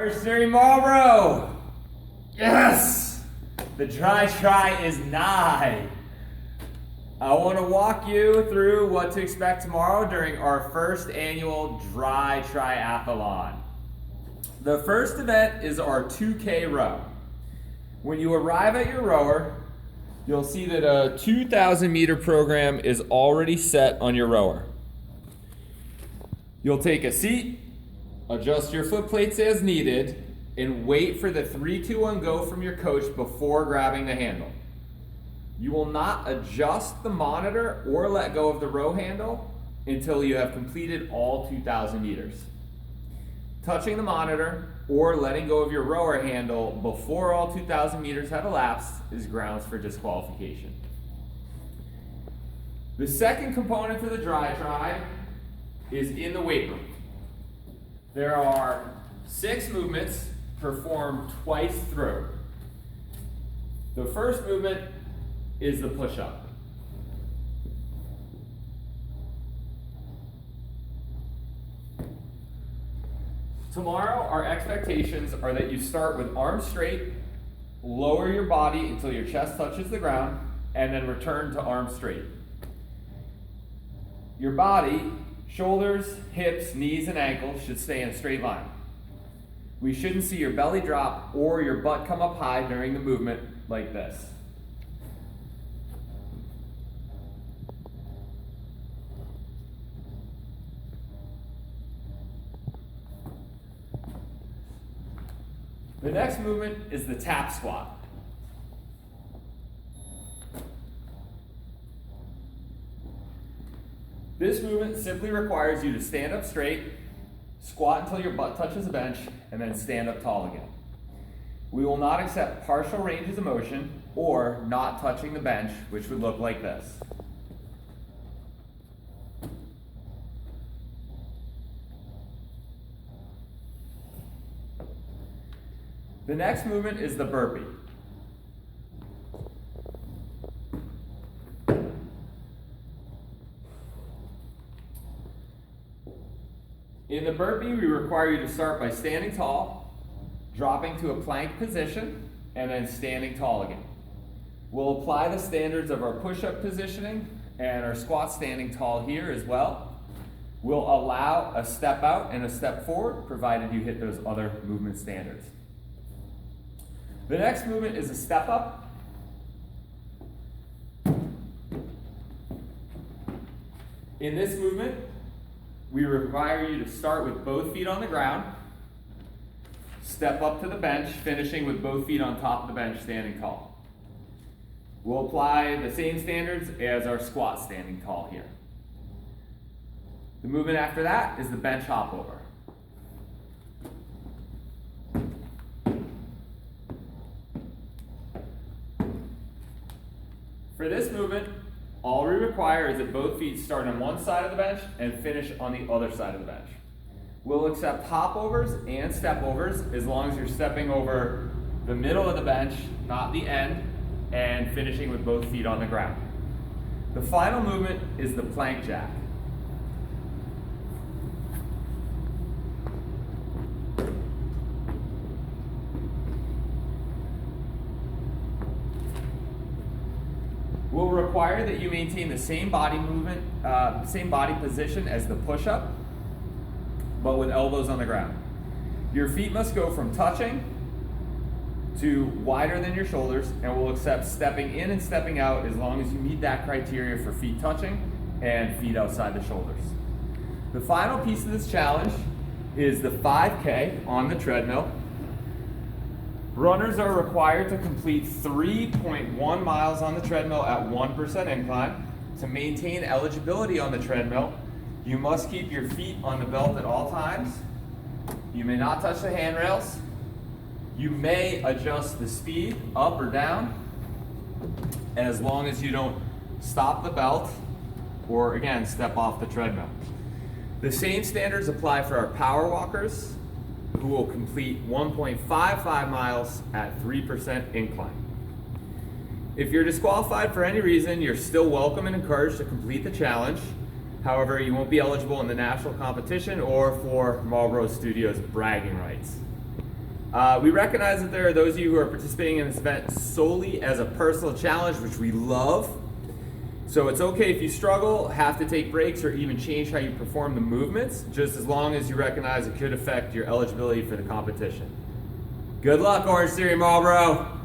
Anniversary Marlboro! Yes! The Dri-Tri is nigh. I want to walk you through what to expect tomorrow during our first annual Dri-Triathlon. The first event is our 2K row. When you arrive at your rower, you'll see that a 2,000 meter program is already set on your rower. You'll take a seat, adjust your foot plates as needed, and wait for the 3, 2, 1 go from your coach before grabbing the handle. You will not adjust the monitor or let go of the row handle until you have completed all 2,000 meters. Touching the monitor or letting go of your rower handle before all 2,000 meters have elapsed is grounds for disqualification. The second component to the Dri-Tri is in the weight room. There are 6 movements performed twice through. The first movement is the push-up. Tomorrow, our expectations are that you start with arms straight, lower your body until your chest touches the ground, and then return to arms straight. Your body, shoulders, hips, knees, and ankles should stay in a straight line. We shouldn't see your belly drop or your butt come up high during the movement like this. The next movement is the tap squat. This movement simply requires you to stand up straight, squat until your butt touches the bench, and then stand up tall again. We will not accept partial ranges of motion or not touching the bench, which would look like this. The next movement is the burpee. In the burpee, we require you to start by standing tall, dropping to a plank position, and then standing tall again. We'll apply the standards of our push-up positioning and our squat standing tall here as well. We'll allow a step out and a step forward, provided you hit those other movement standards. The next movement is a step up. In this movement, we require you to start with both feet on the ground, step up to the bench, finishing with both feet on top of the bench, standing tall. We'll apply the same standards as our squat standing tall here. The movement after that is the bench hop over. For this movement, all we require is that both feet start on one side of the bench and finish on the other side of the bench. We'll accept hop overs and step overs as long as you're stepping over the middle of the bench, not the end, and finishing with both feet on the ground. The final movement is the plank jack. We'll require that you maintain the same body movement, same body position as the push-up, but with elbows on the ground. Your feet must go from touching to wider than your shoulders, and we'll accept stepping in and stepping out as long as you meet that criteria for feet touching and feet outside the shoulders. The final piece of this challenge is the 5K on the treadmill. Runners are required to complete 3.1 miles on the treadmill at 1% incline. To maintain eligibility on the treadmill, you must keep your feet on the belt at all times. You may not touch the handrails. You may adjust the speed up or down as long as you don't stop the belt or, again, step off the treadmill. The same standards apply for our power walkers, who will complete 1.55 miles at 3% incline. If you're disqualified for any reason, you're still welcome and encouraged to complete the challenge. However, you won't be eligible in the national competition or for Marlboro Studios bragging rights. We recognize that there are those of you who are participating in this event solely as a personal challenge, which we love. So it's okay if you struggle, have to take breaks, or even change how you perform the movements, just as long as you recognize it could affect your eligibility for the competition. Good luck, Orange Theory Marlboro!